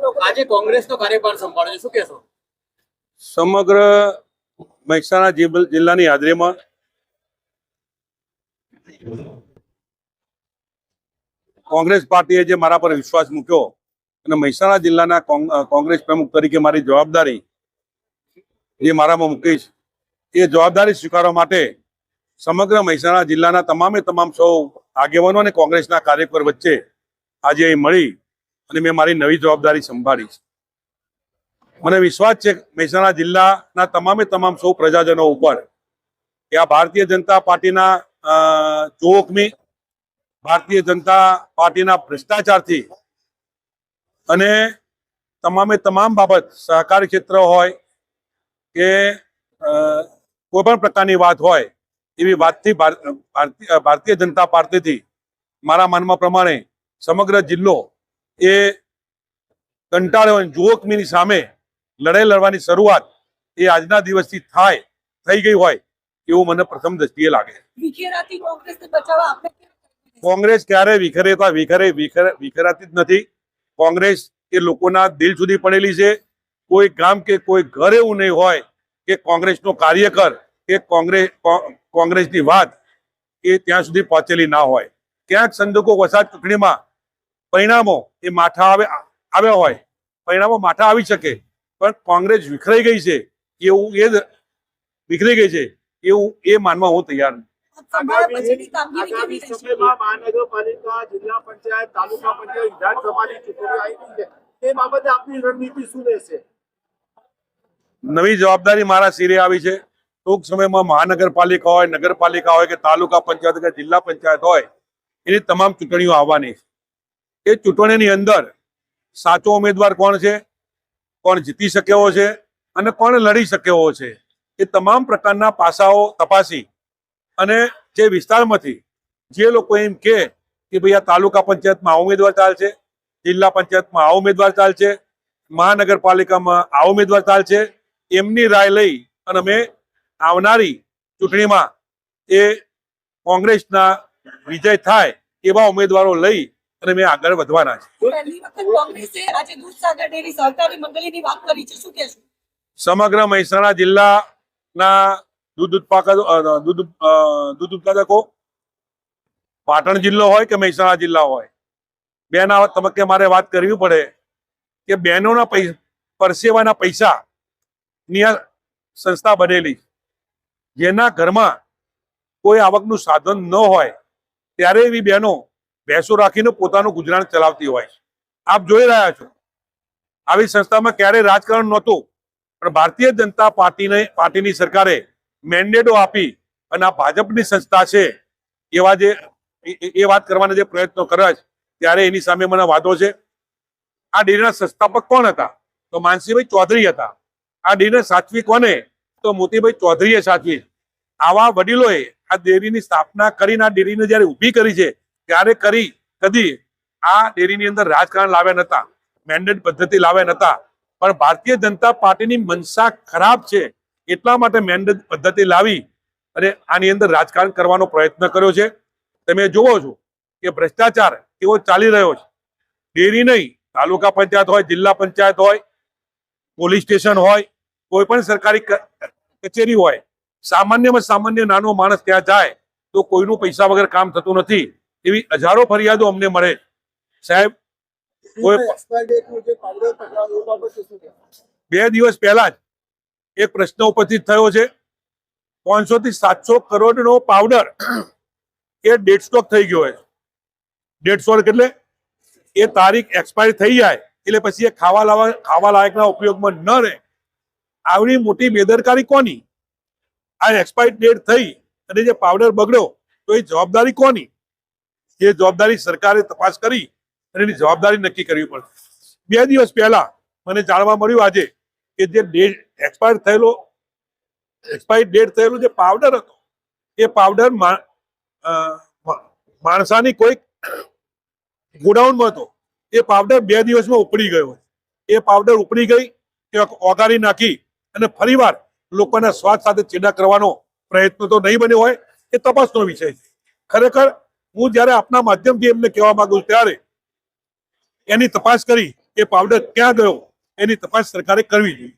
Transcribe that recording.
આજે કોંગ્રેસનો કાર્યભાર સંભાળ્યો, શું કહેશો? સમગ્ર મહેસાણા જિલ્લાની હાજરીમાં કોંગ્રેસ પાર્ટીએ જે મારા પર વિશ્વાસ મૂક્યો અને મહેસાણા જિલ્લાના કોંગ્રેસ પ્રમુખ તરીકે મારી જવાબદારી જે મારામાં મૂકી છે એ જવાબદારી સ્વીકારવા માટે સમગ્ર મહેસાણા જિલ્લાના તમામ સૌ આગેવાનો અને કોંગ્રેસના કાર્યકર વચ્ચે આજે અહીં મળી અને મેં મારી નવી જવાબદારી સંભાળી છે. મને વિશ્વાસ છે મહેસાણા જિલ્લાના તમામ સૌ પ્રજાજનો ઉપર કે આ ભારતીય જનતા પાર્ટીના જોખમી ભારતીય જનતા પાર્ટીના ભ્રષ્ટાચારથી અને તમામ બાબત સહકારી ક્ષેત્ર હોય કે કોઈ પણ પ્રકારની વાત હોય એવી વાતથી ભારતીય જનતા પાર્ટીથી મારા માનવા પ્રમાણે સમગ્ર જિલ્લો એ કંટાળ્યો જોખમીની સામે લડાઈ લડવાની શરૂઆત એ આજના દિવસથી થઈ ગઈ હોય એવું મને પ્રથમ દ્રષ્ટિએ લાગે. કોંગ્રેસ ક્યારે વિખરાતી જ નથી. કોંગ્રેસ એ લોકોના દિલ સુધી પડેલી છે. કોઈ ગામ કે કોઈ ઘર એવું નહીં હોય કે કોંગ્રેસનો કાર્યકર કે કોંગ્રેસની વાત એ ત્યાં સુધી પહોંચેલી ના હોય. ક્યાંક સંજોગો વસાત ચૂંટણીમાં પરિણામો એ માઠા આવ્યા હોય, પરિણામો માઠા આવી શકે, પણ કોંગ્રેસ વિખરાઈ ગઈ છે એવું એ માનવા હું તૈયાર નથી. મહાનગરપાલિકા, જિલ્લા પંચાયત, તાલુકા પંચાયત, વિધાનસભાની ચૂંટણીઓ આવી રહી છે, એ બાબતે આપની રણનીતિ શું રહેશે? નવી જવાબદારી મારા શિરે આવી છે. ટૂંક સમયમાં મહાનગરપાલિકા હોય, નગરપાલિકા હોય કે તાલુકા પંચાયત કે જિલ્લા પંચાયત હોય એની તમામ ચૂંટણીઓ આવવાની છે. એ ચૂંટણીની અંદર સાચો ઉમેદવાર કોણ છે, કોણ જીતી શક્યો છે અને કોણ લડી શક્યો છે એ તમામ પ્રકારના પાસાઓ તપાસી અને જે વિસ્તારમાંથી જે લોકો એમ કે ભાઈ આ તાલુકા પંચાયતમાં આ ઉમેદવાર ચાલશે, જિલ્લા પંચાયતમાં આ ઉમેદવાર ચાલશે, મહાનગરપાલિકામાં આ ઉમેદવાર ચાલશે, એમની રાય લઈ અને અમે આવનારી ચૂંટણીમાં એ કોંગ્રેસના વિજય થાય એવા ઉમેદવારો લઈ અને મેં આગળ વધવાના છે. સમગ્ર મહેસાણા જિલ્લાના દૂધ ઉત્પાદકો, પાટણ જિલ્લો હોય કે મહેસાણા જિલ્લા હોય, બેના તબક્કે મારે વાત કરવી પડે કે બહેનોના પરસેવાના પૈસા ની સંસ્થા બનેલી, જેના ઘરમાં કોઈ આવકનું સાધન ન હોય ત્યારે એવી બહેનો ભેંસો રાખીને પોતાનું ગુજરાન ચલાવતી હોય. આપ જોઈ રહ્યા છો આવી સંસ્થામાં ક્યારેય રાજકારણ નહોતું, પણ ભારતીય જનતા પાર્ટીની સરકારે મેન્ડેટો આપી અને આ ભાજપની સંસ્થા છે એવા એ વાત કરવાના જે પ્રયત્નો કર્યા છે ત્યારે એની સામે મને વાંધો છે. આ ડેરીના સંસ્થાપક કોણ હતા? તો માનસીભાઈ ચૌધરી હતા. આ ડેરીને સાચવી કોને? તો મોતીભાઈ ચૌધરીએ સાચવી. આવા વડીલોએ આ ડેરીની સ્થાપના કરીને આ ડેરીને જયારે ઊભી કરી છે ત્યારે કદી આ ડેરીની અંદર રાજકારણ લાવ્યા નતા, મેન્ડેટ પદ્ધતિ લાવ્યા નતા, પણ ભારતીય જનતા પાર્ટીની મનસા ખરાબ છે એટલા માટે મેન્ડેટ પદ્ધતિ લાવી અને આની અંદર રાજકારણ કરવાનો પ્રયત્ન કર્યો છે. તમે જોવો છો કે ભ્રષ્ટાચાર કેવો ચાલી રહ્યો છે. ડેરી નહીં, તાલુકા પંચાયત હોય, જિલ્લા પંચાયત હોય, પોલીસ સ્ટેશન હોય, કોઈ પણ સરકારી કચેરી હોય, સામાન્યમાં સામાન્ય નાનો માણસ ત્યાં જાય તો કોઈનું પૈસા વગર કામ થતું નથી. એવી હજારો ફરિયાદો અમને મળે. સાહેબ, 2 દિવસ પહેલા જ એક પ્રશ્ન ઉપસ્થિત થયો છે. 500 થી 700 કરોડનો પાવડર એ ડેડ સ્ટોક થઈ ગયો છે. ડેડ સ્ટોક એટલે એ તારીખ એક્સપાયર થઈ જાય એટલે પછી એ ખાવા લાયકના ઉપયોગમાં ન રહે. આવડી મોટી બેદરકારી કોની? આ એક્સપાયર ડેટ થઈ અને જે પાવડર બગડ્યો તો એ જવાબદારી કોની? એ જવાબદારી સરકારે તપાસ કરી અને એની જવાબદારી નક્કી કરવી પડે. 2 દિવસ પહેલા મને જાણવા મળ્યું આજે કે જે એક્સપાયર ડેટ થયેલો જે પાવડર હતો એ પાવડર માણસાની કોઈ ગોડાઉનમાં હતો. એ પાવડર 2 દિવસમાં ઉપડી ગયો. એ પાવડર ઉપડી ગઈ કે ઓગાળી નાખી અને ફરીવાર લોકોના સ્વાદ સાથે ચેડા કરવાનો પ્રયત્ન તો નહીં બન્યો હોય, એ તપાસનો વિષય છે. ખરેખર હું જયારે આપના માધ્યમથી એમને કહેવા માંગુ ત્યારે એની તપાસ કરી એ પાવડર ક્યાં ગયો એની તપાસ સરકારે કરવી જોઈએ.